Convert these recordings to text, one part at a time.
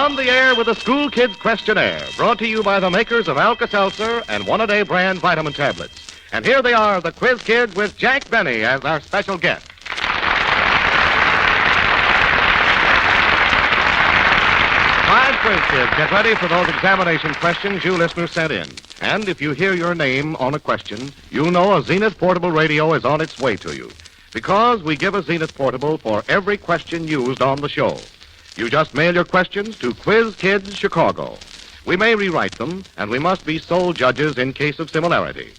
On the air with the School Kids Questionnaire, brought to you by the makers of Alka-Seltzer and One-A-Day brand vitamin tablets. And here they are, the Quiz Kids with Jack Benny as our special guest. 5 Quiz Kids, get ready for those examination questions you listeners sent in. And if you hear your name on a question, you'll know a Zenith Portable Radio is on its way to you. Because we give a Zenith Portable for every question used on the show. You just mail your questions to Quiz Kids, Chicago. We may rewrite them, and we must be sole judges in case of similarity.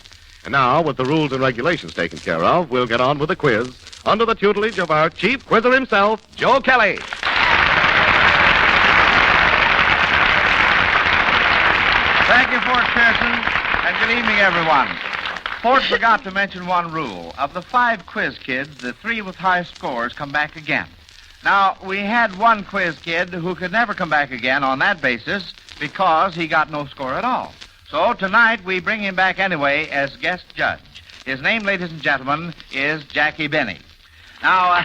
And now, with the rules and regulations taken care of, we'll get on with the quiz under the tutelage of our chief quizzer himself, Joe Kelly. Thank you, Fort Pearson, and good evening, everyone. Fort forgot to mention one rule. Of the 5 quiz kids, the 3 with high scores come back again. Now, we had one quiz kid who could never come back again on that basis because he got no score at all. So tonight, we bring him back anyway as guest judge. His name, ladies and gentlemen, is Jackie Benny. Now,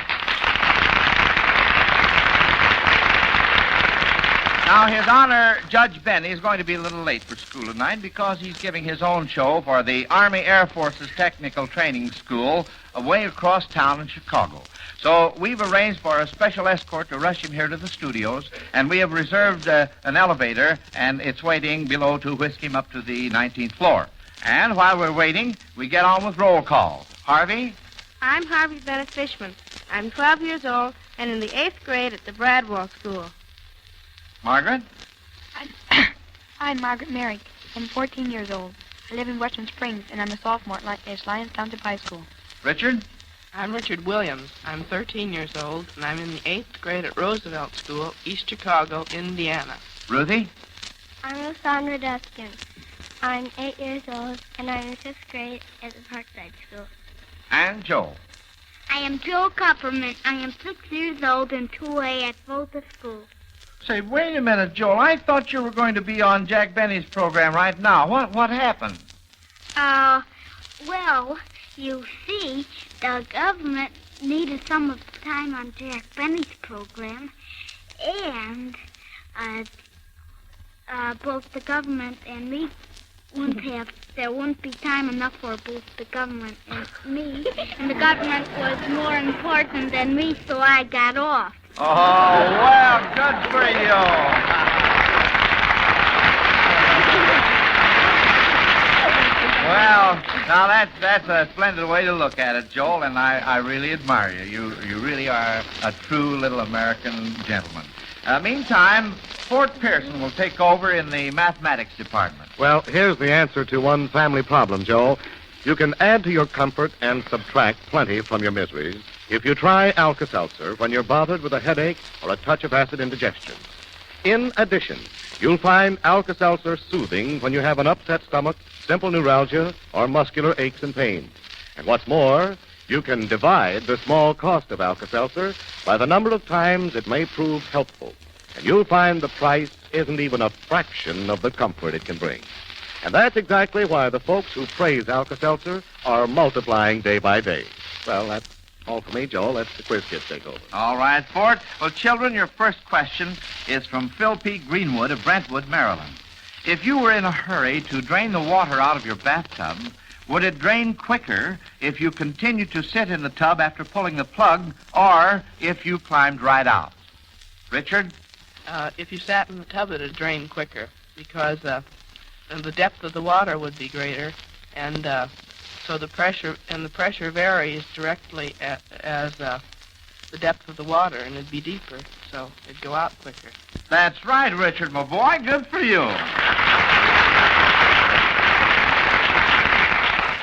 His Honor, Judge Benny is going to be a little late for school tonight because he's giving his own show for the Army Air Force's Technical Training School away across town in Chicago. So we've arranged for a special escort to rush him here to the studios, and we have reserved an elevator, and it's waiting below to whisk him up to the 19th floor. And while we're waiting, we get on with roll call. Harvey? I'm Harvey Bennett Fishman. I'm 12 years old and in the 8th grade at the Bradwell School. Margaret? I'm Margaret Merrick. I'm 14 years old. I live in Western Springs, and I'm a sophomore at Lyons Township High School. Richard? I'm Richard Williams. I'm 13 years old, and I'm in the 8th grade at Roosevelt School, East Chicago, Indiana. Ruthie? I'm Alessandra Duskin. I'm 8 years old, and I'm in 5th grade at the Parkside School. And Joe? I am Joe Kupperman. I am 6 years old and 2A at both the schools. Say, wait a minute, Joel. I thought you were going to be on Jack Benny's program right now. What happened? Well, you see, the government needed some of the time on Jack Benny's program, and both the government and me there wouldn't be time enough for both the government and me, and the government was more important than me, so I got off. Oh, well, good for you. Well, now that's a splendid way to look at it, Joel, and I really admire you. You really are a true little American gentleman. Meantime, Fort Pearson will take over in the mathematics department. Well, here's the answer to one family problem, Joe. You can add to your comfort and subtract plenty from your miseries if you try Alka-Seltzer when you're bothered with a headache or a touch of acid indigestion. In addition, you'll find Alka-Seltzer soothing when you have an upset stomach, simple neuralgia, or muscular aches and pains. And what's more, you can divide the small cost of Alka-Seltzer by the number of times it may prove helpful. And you'll find the price isn't even a fraction of the comfort it can bring. And that's exactly why the folks who praise Alka-Seltzer are multiplying day by day. Well, that's all for me, Joel. Let the quiz kids take over. All right, Fort. Well, children, your first question is from Phil P. Greenwood of Brentwood, Maryland. If you were in a hurry to drain the water out of your bathtub, would it drain quicker if you continued to sit in the tub after pulling the plug or if you climbed right out? Richard? If you sat in the tub, it would drain quicker because the depth of the water would be greater, and so the pressure varies directly as the depth of the water, and it'd be deeper, so it'd go out quicker. That's right, Richard, my boy. Good for you.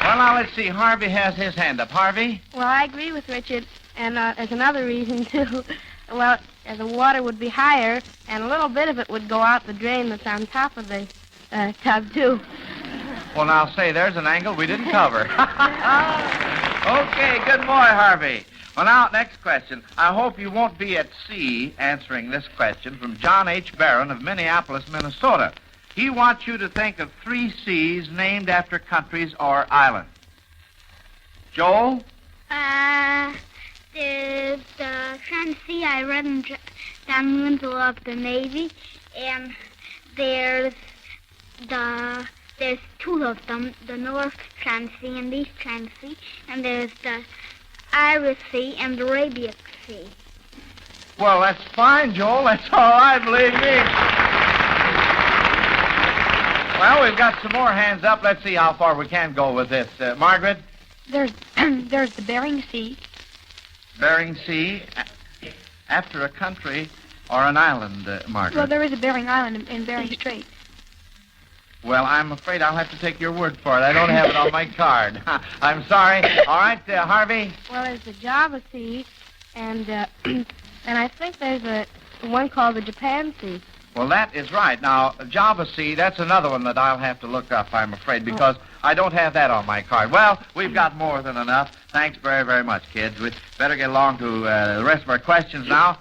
Well, now, let's see. Harvey has his hand up. Harvey? Well, I agree with Richard, and there's another reason, too. Well, the water would be higher, and a little bit of it would go out the drain that's on top of the tub, too. Well, now, say, there's an angle we didn't cover. Okay, good boy, Harvey. Well, now, next question. I hope you won't be at sea answering this question from John H. Barron of Minneapolis, Minnesota. He wants you to think of 3 seas named after countries or islands. Joel? The Sun Sea I read down the middle of the Navy, and there's two of them, the North China Sea and the East China Sea, and there's the Irish Sea and the Arabian Sea. Well, that's fine, Joel. That's all right, believe me. Well, we've got some more hands up. Let's see how far we can go with this. Margaret? There's the Bering Sea. Bering Sea, after a country or an island, Margaret? Well, there is a Bering Island in Bering Strait. Well, I'm afraid I'll have to take your word for it. I don't have it on my card. I'm sorry. All right, Harvey? Well, there's the Java Sea, and I think there's one called the Japan Sea. Well, that is right. Now, Java Sea, that's another one that I'll have to look up, I'm afraid, because I don't have that on my card. Well, we've got more than enough. Thanks very, very much, kids. We'd better get along to the rest of our questions now.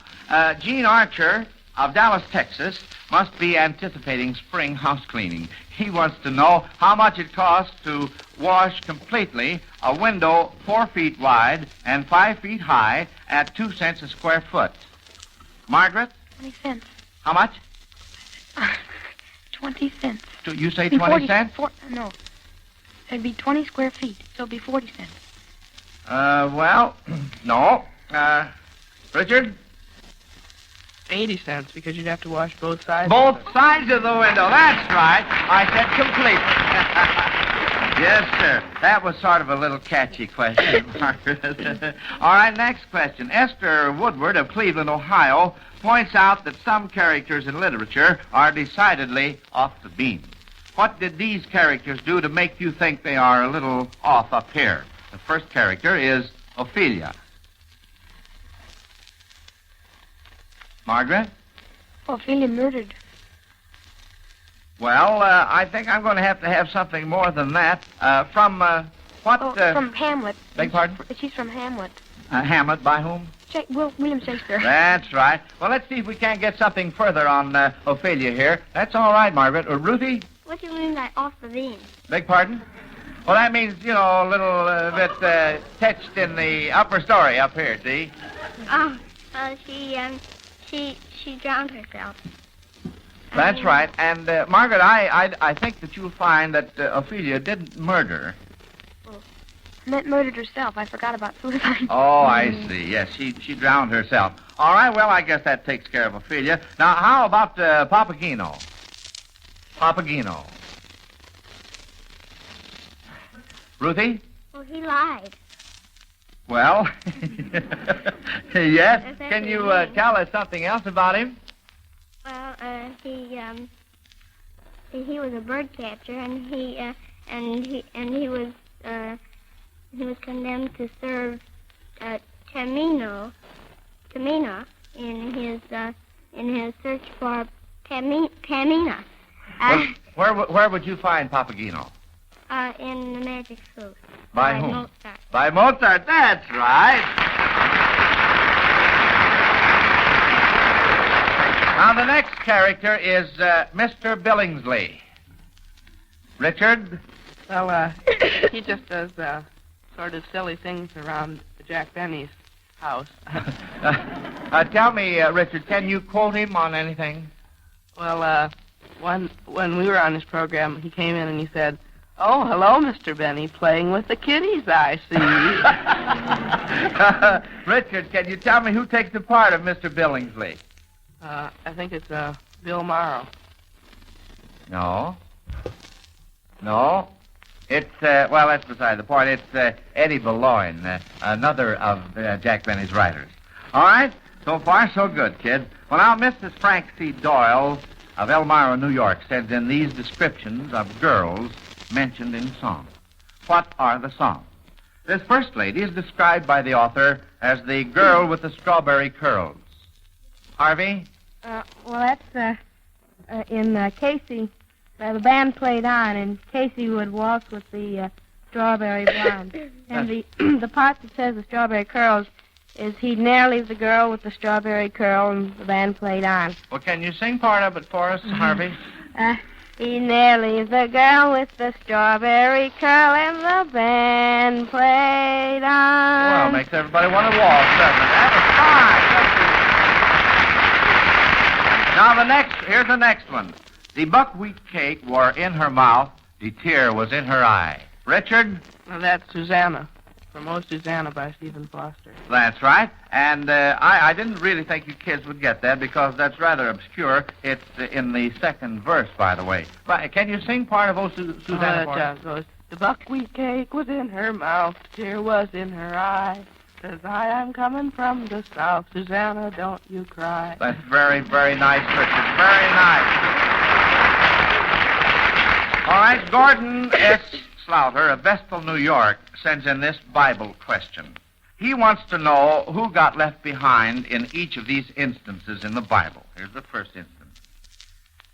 Gene Archer of Dallas, Texas, must be anticipating spring house cleaning. He wants to know how much it costs to wash completely a window 4 feet wide and 5 feet high at 2 cents a square foot. Margaret? 20 cents. How much? 20 cents. You say 20 cents? No. It'd be 20 square feet, so it'd be 40 cents. Well, no. Richard? 80 cents, because you'd have to wash both sides. Both sides of the window. That's right. I said completely. Yes, sir. That was sort of a little catchy question, Margaret. All right, next question. Esther Woodward of Cleveland, Ohio, points out that some characters in literature are decidedly off the beam. What did these characters do to make you think they are a little off up here? The first character is Ophelia. Margaret? Ophelia murdered. Well, I think I'm going to have something more than that. From Hamlet. Beg pardon? She's from Hamlet. Hamlet, by whom? William Shakespeare. That's right. Well, let's see if we can't get something further on Ophelia here. That's all right, Margaret. Ruthie? What do you mean by off the beam? Beg pardon? Well, that means, a little bit touched in the upper story up here, see? She drowned herself. That's right. And, Margaret, I think that you'll find that Ophelia didn't murder. I meant murdered herself. I forgot about suicide. Oh, I see. Yes, she drowned herself. All right, well, I guess that takes care of Ophelia. Now, how about Papageno? Papageno. Ruthie? Well, he lied. Well, yes. Can you tell us something else about him? Well, he was a bird catcher, and he was condemned to serve Tamina in his search for Tamina. Where would you find Papageno? In the Magic Flute. By whom? Mozart. By Mozart, that's right. Now, the next character is Mr. Billingsley. Richard? Well, he just does sort of silly things around Jack Benny's house. Tell me, Richard, can you quote him on anything? Well, when we were on his program, he came in and he said, "Oh, hello, Mr. Benny, playing with the kiddies, I see." Richard, can you tell me who takes the part of Mr. Billingsley? I think it's Bill Morrow. No. It's, that's beside the point. It's Eddie Boulogne, another of Jack Benny's writers. All right, so far so good, kids. Well, now, Mrs. Frank C. Doyle of Elmira, New York, sends in these descriptions of girls mentioned in song. What are the songs? This first lady is described by the author as the girl with the strawberry curls. Harvey? Well, that's in Casey. The band played on, and Casey would waltz with the strawberry blonde. And the part that says the strawberry curls is he ne'er leave the girl with the strawberry curl, and the band played on. Well, can you sing part of it for us, Harvey? He ne'er leaves the girl with the strawberry curl, and the band played on. Well, makes everybody want to waltz, doesn't it? That was fine. Now, the next Here's the next one. The buckwheat cake were in her mouth. The tear was in her eye. Richard? Well, that's Susanna. From Oh, Susanna by Stephen Foster. That's right. And I didn't really think you kids would get that because that's rather obscure. It's in the second verse, by the way. But can you sing part of Susanna for us? It goes, the buckwheat cake was in her mouth, tear was in her eye. Says I'm coming from the south. Susanna, don't you cry. That's very, very nice, Richard. Very nice. All right, Gordon S. Slaughter of Vestal, New York, sends in this Bible question. He wants to know who got left behind in each of these instances in the Bible. Here's the first instance.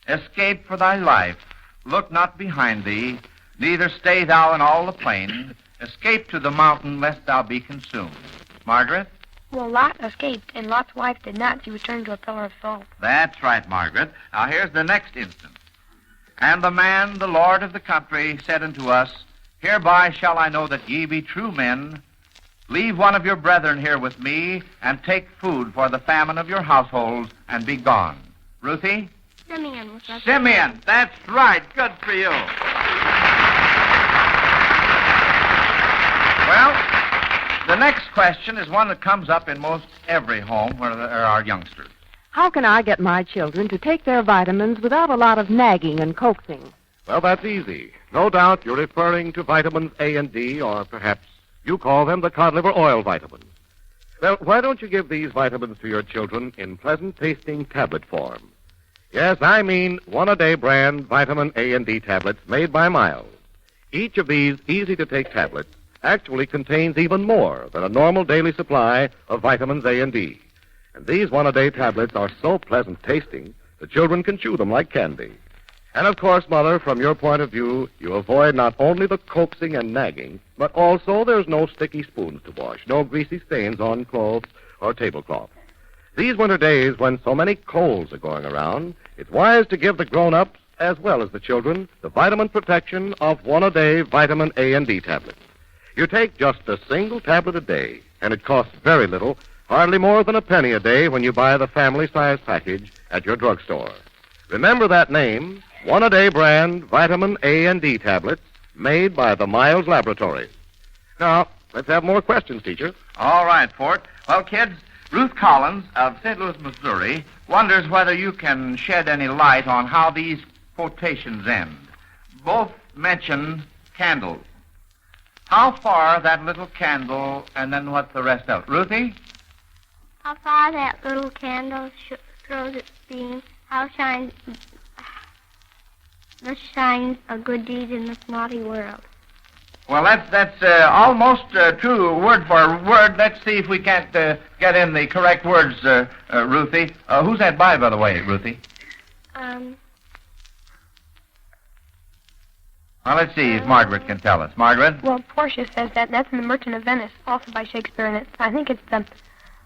Escape for thy life. Look not behind thee, neither stay thou in all the plain. Escape to the mountain, lest thou be consumed. Margaret? Well, Lot escaped, and Lot's wife did not. She was turned to a pillar of salt. That's right, Margaret. Now, here's the next instance. And the man, the lord of the country, said unto us, Hereby shall I know that ye be true men. Leave one of your brethren here with me, and take food for the famine of your households, and be gone. Ruthie? Simeon was us. Simeon, that's right. Good for you. Well, the next question is one that comes up in most every home where there are youngsters. How can I get my children to take their vitamins without a lot of nagging and coaxing? Well, that's easy. No doubt you're referring to vitamins A and D, or perhaps you call them the cod liver oil vitamins. Well, why don't you give these vitamins to your children in pleasant-tasting tablet form? Yes, I mean one-a-day brand vitamin A and D tablets made by Miles. Each of these easy-to-take tablets actually contains even more than a normal daily supply of vitamins A and D. And these one-a-day tablets are so pleasant-tasting, the children can chew them like candy. And, of course, Mother, from your point of view, you avoid not only the coaxing and nagging, but also there's no sticky spoons to wash, no greasy stains on clothes or tablecloth. These winter days, when so many colds are going around, it's wise to give the grown-ups, as well as the children, the vitamin protection of one-a-day vitamin A and D tablets. You take just a single tablet a day, and it costs very little, hardly more than a penny a day when you buy the family-size package at your drugstore. Remember that name, one-a-day brand vitamin A and D tablets made by the Miles Laboratories. Now, let's have more questions, teacher. All right, Fort. Well, kids, Ruth Collins of St. Louis, Missouri, wonders whether you can shed any light on how these quotations end. Both mention candles. How far that little candle, and then what's the rest of it? Ruthie? How far that little candle throws its beam, how shines a good deed in this naughty world. Well, that's almost true, word for word. Let's see if we can't get in the correct words, Ruthie. Who's that by the way, Ruthie? Well, let's see if Margaret can tell us. Margaret? Well, Portia says that's in The Merchant of Venice, also by Shakespeare, and I think it's the,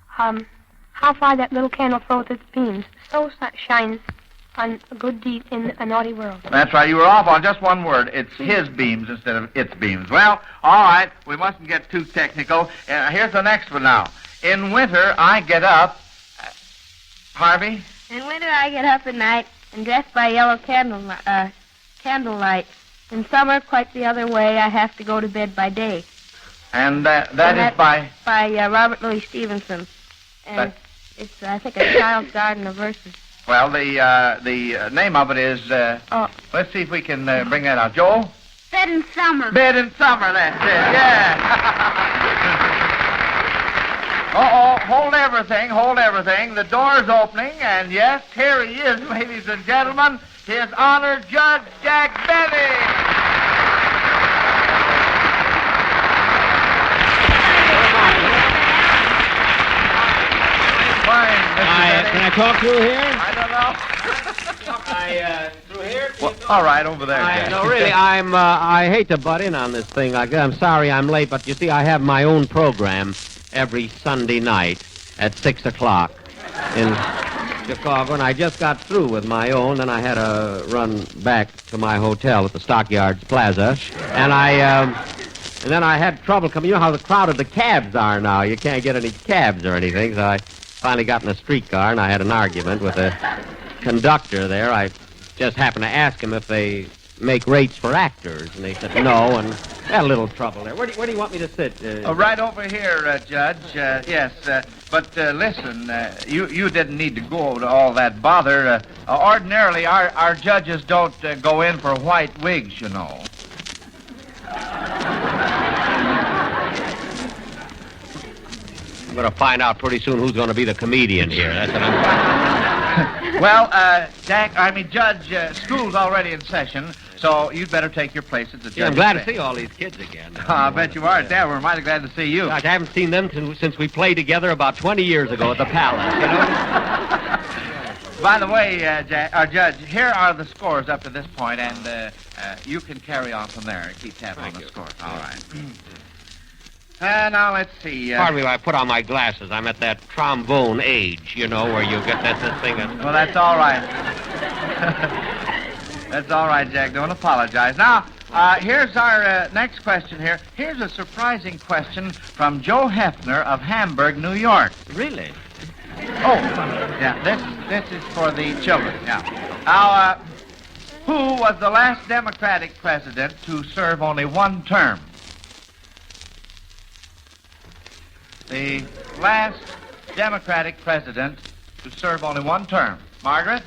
how far that little candle throws its beams, so shines on a good deed in a naughty world. That's right. You were off on just one word. It's his beams instead of its beams. Well, all right. We mustn't get too technical. Here's the next one now. In winter, I get up... Harvey? In winter, I get up at night and dress by yellow candlelight. In summer, quite the other way, I have to go to bed by day. And that is by... By Robert Louis Stevenson. And it's, I think, a child's garden of verses. Well, the name of it is... Let's see if we can bring that out. Joel? Bed in summer. Bed in summer, that's it, yeah. Hold everything. The door's opening, and yes, here he is, ladies and gentlemen, His Honor Judge Jack Benny. Can I talk through here? I don't know. Through here? Well, all right, over there, Jack. No, really, I hate to butt in on this thing. I'm sorry I'm late, but you see, I have my own program every Sunday night at 6 o'clock in Chicago, and I just got through with my own, and I had to run back to my hotel at the Stockyards Plaza, and then I had trouble coming. You know how crowded the cabs are now. You can't get any cabs or anything, so I finally got in a streetcar, and I had an argument with a conductor there, I just happened to ask him if they make rates for actors, and they said no, and had a little trouble there. Where do you want me to sit? Right over here, Judge. Yes, but listen, you didn't need to go to all that bother. Ordinarily, our judges don't go in for white wigs, you know. I'm going to find out pretty soon who's going to be the comedian here. That's what I'm... Well, Judge, school's already in session, so you'd better take your place at the judge's I'm glad bench. to see all these kids again. I bet you are, Dad. We're mighty glad to see you. Gosh, I haven't seen them since we played together about 20 years ago at the Palace, you know? By the way, Judge, here are the scores up to this point, and you can carry on from there and keep tabs on the scores. All right. Now, let's see. Pardon me, I put on my glasses. I'm at that trombone age, you know, where you get this thing. Well, that's all right. That's all right, Jack. Don't apologize. Now, here's our next question here. Here's a surprising question from Joe Hefner of Hamburg, New York. Really? Oh, yeah, this is for the children, yeah. Now, who was the last Democratic president to serve only one term? The last Democratic president to serve only one term. Margaret?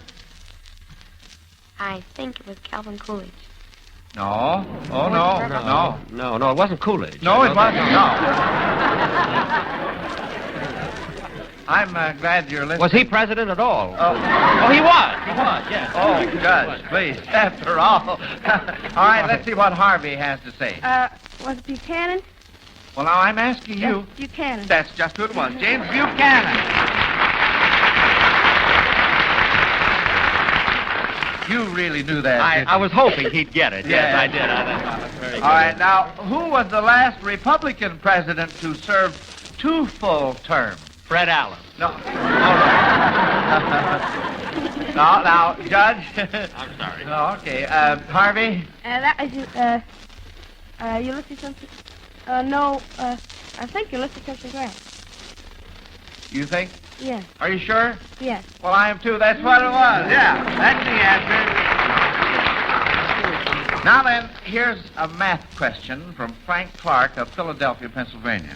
I think it was Calvin Coolidge. No. Oh, no. No, it wasn't Coolidge. No, it wasn't, no. I'm glad you're listening. Was he president at all? Oh, he was, yes. Oh, Judge, please, after all. All right, let's see what Harvey has to say. Was it Buchanan? Well, now, I'm asking you. Yes, Buchanan. That's just who it was. James Buchanan. You really knew that. I was hoping he'd get it. Yes, Yeah. I did. I thought it was very good. All right, now, who was the last Republican president to serve 2 full terms? Fred Allen. No. All right. now, Judge. I'm sorry. Oh, okay. Harvey? That was Ulysses Simpson. No, I think Ulysses Simpson Grant. You think? Yes, Are you sure? yes. Well, I am too. That's what it was. Yeah, that's the answer. Now then, here's a math question from Frank Clark of Philadelphia, Pennsylvania.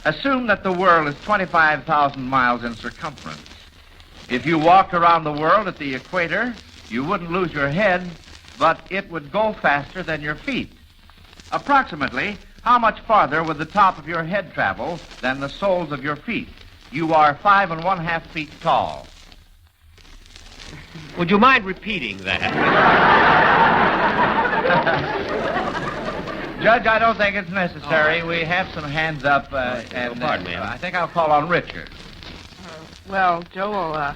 Assume that the world is 25,000 miles in circumference. If you walked around the world at the equator, you wouldn't lose your head, but it would go faster than your feet. Approximately, how much farther would the top of your head travel than the soles of your feet? You are 5 1/2 feet tall. Would you mind repeating that? Judge, I don't think it's necessary. We have some hands up, and pardon me. I think I'll call on Richard. Well, Joel is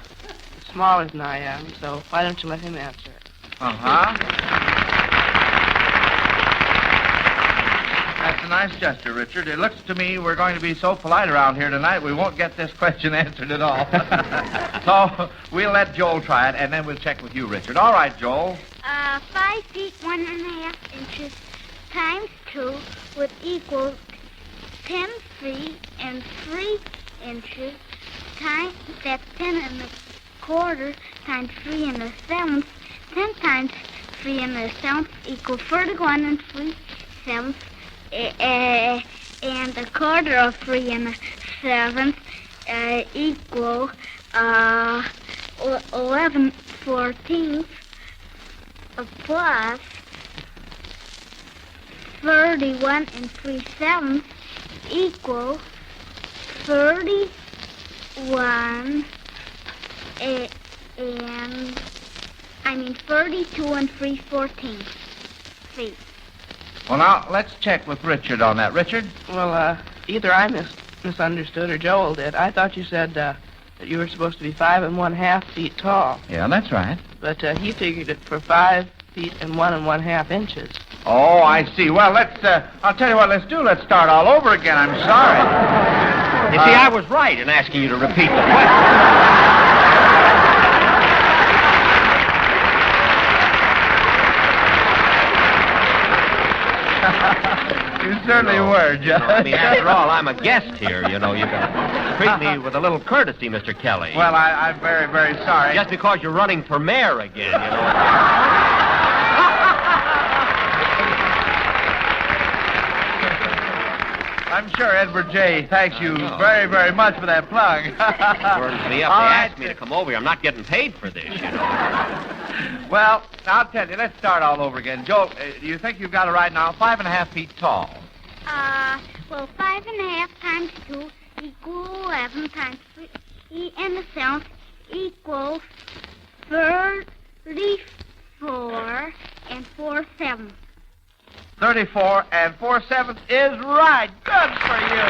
smaller than I am, so why don't you let him answer it? Uh-huh. That's a nice gesture, Richard. It looks to me we're going to be so polite around here tonight we won't get this question answered at all. So we'll let Joel try it, and then we'll check with you, Richard. All right, Joel. 5 feet 1 1/2 inches times 2 would equal 10 feet and 3 inches. That's 10 1/4 times 3 1/7. 10 times 3 1/7 equal 41 3/7. And 1/4 of 3 1/7 equal 11/14 plus 31 3/7 equal 31 32 3/14 feet. Well, now, let's check with Richard on that. Richard? Well, either I misunderstood or Joel did. I thought you said that you were supposed to be 5 1/2 feet tall, Yeah, that's right. but he figured it for 5 feet and 1 1/2 inches. Oh, I see. Well, I'll tell you what, let's do. Let's start all over again. I'm sorry. You see, I was right in asking you to repeat the question. You certainly were, Judge. I mean, after all, I'm a guest here, you know. You can treat me with a little courtesy, Mr. Kelly. Well, I'm very, very sorry. Just because you're running for mayor again, you know. I'm sure Edward J. thanks you very, very much for that plug. Burns me up. They asked me to come over here. I'm not getting paid for this, you know. Well, I'll tell you, let's start all over again. Joe, do you think you've got it right now? 5.5 feet tall. Well, 5.5 times 2 equals 11 times 3 and the 7 equals 34 and 4/7. 34 and 4/7 is right. Good for you.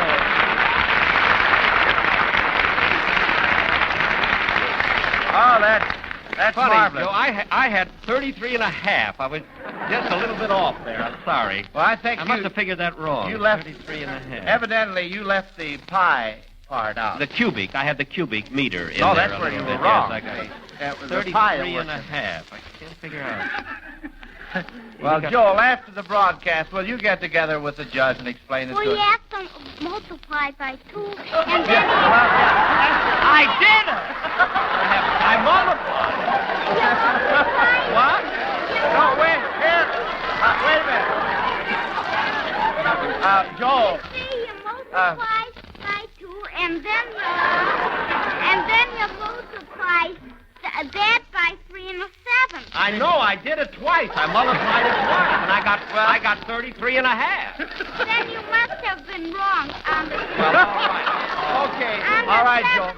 Oh, that's funny, marvelous. Joe. I had 33.5. I was just a little bit off there. I'm sorry. Well, I think I must have figured that wrong. You left 33.5. Evidently, you left the pi part out. The cubic. I had the cubic meter in No, there. that's where you were Yes, wrong. I got That was the pi. 33.5. I can't figure out. Well, Joel, after the broadcast, will you get together with the judge and explain it Well, to you us? have to multiply by 2, and then I did it! I multiplied. What? No, wait, here. Wait a minute. Joel. you multiply by 2, and then you multiply that by 3 and a 7. I know. I did it twice. I multiplied it twice, and I got 33.5. Then you must have been wrong on the... Well, all right. Okay. on the All right, seventh Joel. of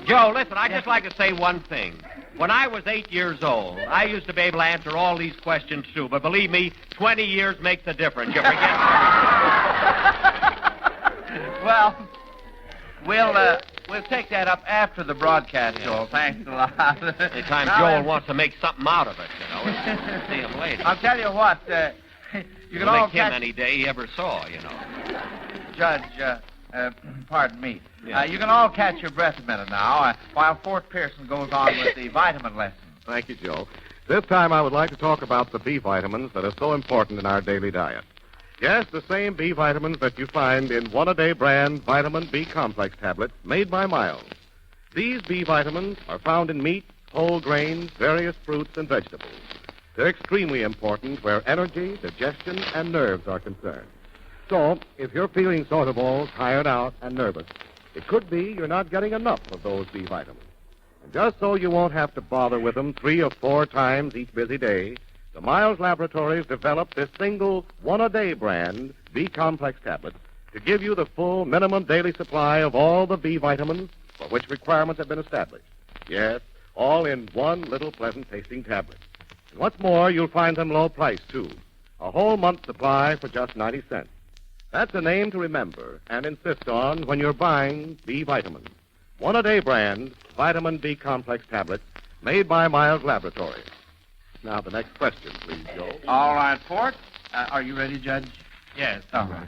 the Joe, listen, I'd just like to say one thing. When I was 8 years old, I used to be able to answer all these questions, too. But believe me, 20 years makes a difference. You forget. Well, we'll take that up after the broadcast, Joel. Thanks a lot. Anytime Now, Joel wants to make something out of it, you know. See him later. I'll tell you what, you can all Make him catch... any day he ever saw, you know. Judge, pardon me. Yeah. You can all catch your breath a minute now while Fort Pearson goes on with the vitamin lesson. Thank you, Joe. This time I would like to talk about the B vitamins that are so important in our daily diet. Yes, the same B vitamins that you find in one-a-day brand vitamin B complex tablets made by Miles. These B vitamins are found in meat, whole grains, various fruits, and vegetables. They're extremely important where energy, digestion, and nerves are concerned. So, if you're feeling sort of all tired out and nervous, it could be you're not getting enough of those B vitamins. And just so you won't have to bother with them 3 or 4 times each busy day, the Miles Laboratories developed this single one-a-day brand B complex tablet to give you the full minimum daily supply of all the B vitamins for which requirements have been established. Yes, all in one little pleasant-tasting tablet. And what's more, you'll find them low price, too. A whole month's supply for just 90 cents. That's a name to remember and insist on when you're buying B vitamins. One-a-day brand vitamin B complex tablets made by Miles Laboratories. Now, the next question, please, Joe. All right, Fort. Are you ready, Judge? Yes. All right.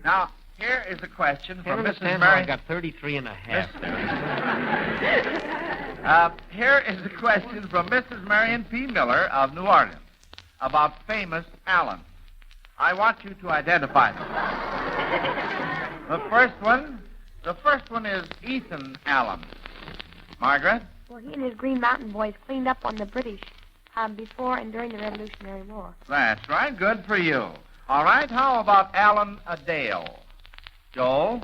Now, here is a question I from Mrs. understand Mary... how I got 33.5 there. Here is a question from Mrs. Marion P. Miller of New Orleans about famous Allen. I want you to identify them. The first one is Ethan Allen. Margaret? Well, he and his Green Mountain Boys cleaned up on the British before and during the Revolutionary War. That's right. Good for you. All right. How about Allen Adale? Joel?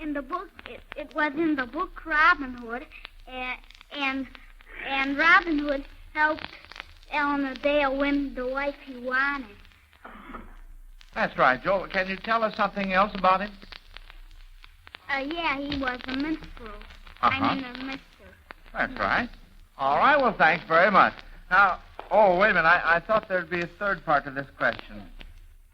In the book, it was in the book Robin Hood, and Robin Hood helped Allen Adale win the wife he wanted. That's right, Joel. Can you tell us something else about him? Yeah, he was a minstrel. Uh-huh. I mean a mistress. That's right. All right. Well, thanks very much. Now, wait a minute. I thought there'd be a third part to this question.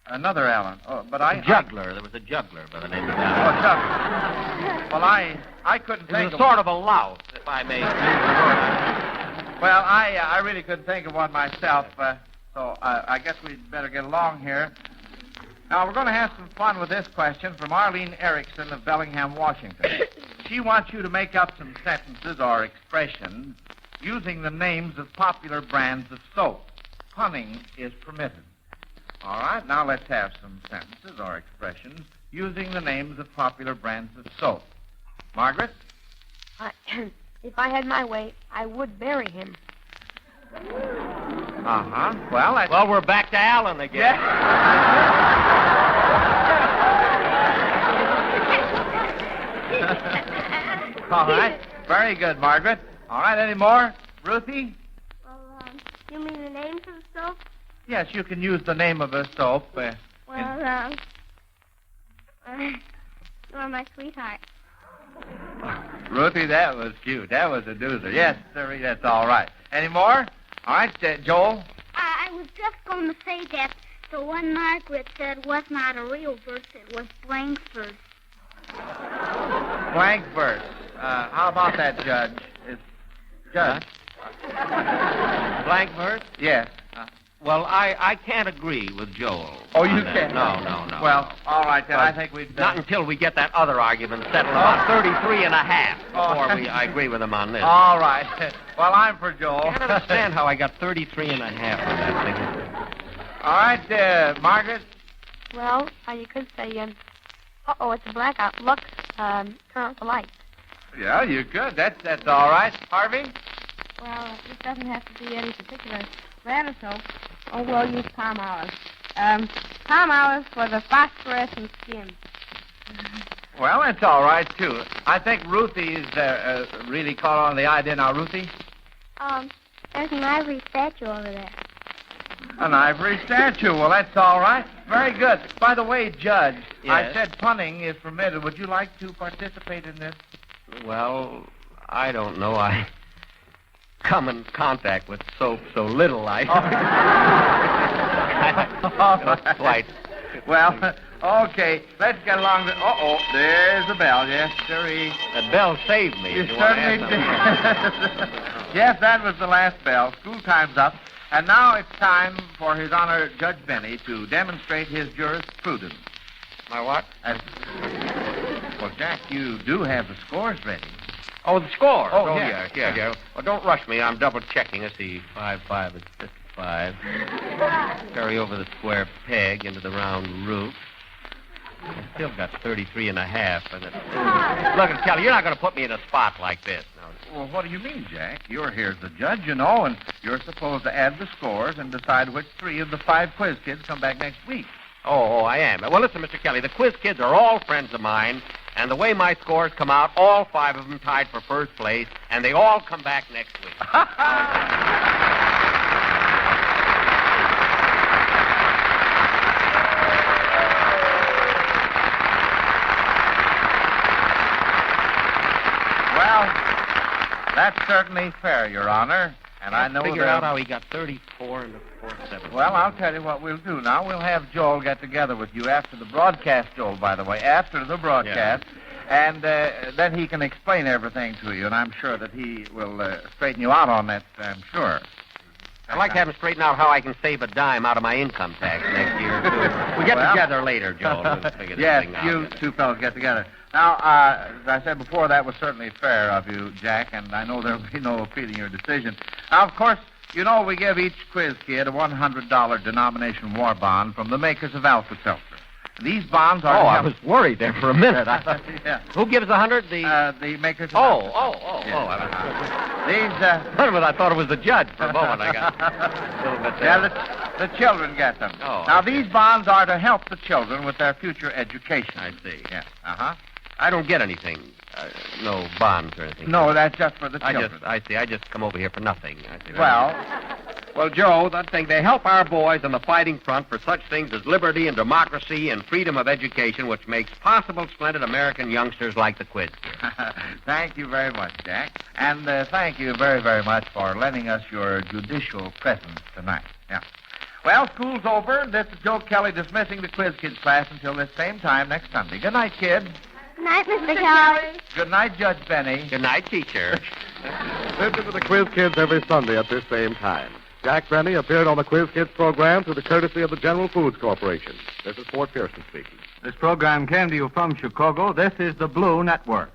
Another Allen. Oh, but Juggler. There was a juggler by the name of Oh, Allen. juggler. Well, I couldn't He think was of... sort of a lout, if I may use the word. Well, I really couldn't think of one myself, so I guess we'd better get along here. Now, we're going to have some fun with this question from Arlene Erickson of Bellingham, Washington. She wants you to make up some sentences or expressions using the names of popular brands of soap. Punning is permitted. All right, now let's have some sentences or expressions using the names of popular brands of soap. Margaret? If I had my way, I would bury him. Uh-huh. Well, we're back to Alan again. Yeah. All right. Very good, Margaret. All right, any more? Ruthie? Well, you mean the names of the soap? Yes, you can use the name of a soap. You're my sweetheart. Ruthie, that was cute. That was a doozer. Yes, sir, that's all right. Any more? All right, Joel? I was just going to say that the one Margaret said was not a real verse. It was blank verse. Blank verse. How about that, Judge? Judge? Blank verse? Yes. Well, I can't agree with Joel. Oh, you on that. can't? No. Well, all right, then. I think we'd... Not until we get that other argument settled about 33 and a half before I agree with him on this. All right. Well, I'm for Joel. I can't understand how I got 33 and a half on that thing. All right, Margaret? Well, you could say, it's a blackout. Lux, turn off the lights. Yeah, you could. That's all right. Harvey? Well, it doesn't have to be any particular brand of soap. Oh, we'll use palm olive. Palm olive for the phosphorescent skin. Well, that's all right, too. I think Ruthie's really caught on the idea. Now, Ruthie? There's an ivory statue over there. An ivory statue. Well, that's all right. Very good. By the way, Judge, Yes? I said punning is permitted. Would you like to participate in this? Well, I don't know. I come in contact with soap so little, I don't quite. Well, okay. Let's get along. There's the bell. Yes, sirree. That bell saved me. You if want to certainly ask did. Yes, that was the last bell. School time's up. And now it's time for His Honor Judge Benny to demonstrate his jurisprudence. My what? Well, Jack, you do have the scores ready. Oh, the score. Oh, yeah. Well, don't rush me. I'm double checking. Let's see. 5, 5 is 55. Carry over the square peg into the round root. I still got 33 and a half. Look, Kelly, you're not going to put me in a spot like this. No. Well, what do you mean, Jack? You're here as the judge, you know, and you're supposed to add the scores and decide which 3 of the 5 quiz kids come back next week. Oh, I am. Well, listen, Mr. Kelly, the quiz kids are all friends of mine, and the way my scores come out, all 5 of them tied for first place, and they all come back next week. Well, that's certainly fair, Your Honor. And I know figure out how he got 34 and 4/7. Well, I'll tell you what we'll do now. We'll have Joel get together with you after the broadcast, Joel, by the way, after the broadcast. Yeah. And then he can explain everything to you, and I'm sure that he will straighten you out on that, I'm sure. I'd like to have him straighten out how I can save a dime out of my income tax next year, too. We'll get together later, Joel. We'll figure this thing out. Yes, you two fellows get together. Now, as I said before, that was certainly fair of you, Jack, and I know there'll be no appealing your decision. Now, of course, you know we give each quiz kid a $100 denomination war bond from the makers of Alka-Seltzer. These bonds are... I was worried there for a minute. I thought, yeah. Who gives 100? The makers of Alka-Seltzer. These, I thought it was the judge for a moment. I got a little bit there. Yeah, the children get them. Oh, now, these bonds are to help the children with their future education. I see. Yeah. Uh-huh. I don't get anything. No bonds or anything. No, that's just for the children. I see. I just come over here for nothing. I see. Well, Joe, that thing, they help our boys on the fighting front for such things as liberty and democracy and freedom of education, which makes possible splendid American youngsters like the quiz kids. Thank you very much, Jack. And thank you very, very much for lending us your judicial presence tonight. Yeah. Well, school's over. This is Joe Kelly dismissing the Quiz Kids class until this same time next Sunday. Good night, kids. Good night, Mr. Kelly. Good night, Judge Benny. Good night, teacher. Listen to the Quiz Kids every Sunday at this same time. Jack Benny appeared on the Quiz Kids program through the courtesy of the General Foods Corporation. This is Fort Pearson speaking. This program came to you from Chicago. This is the Blue Network.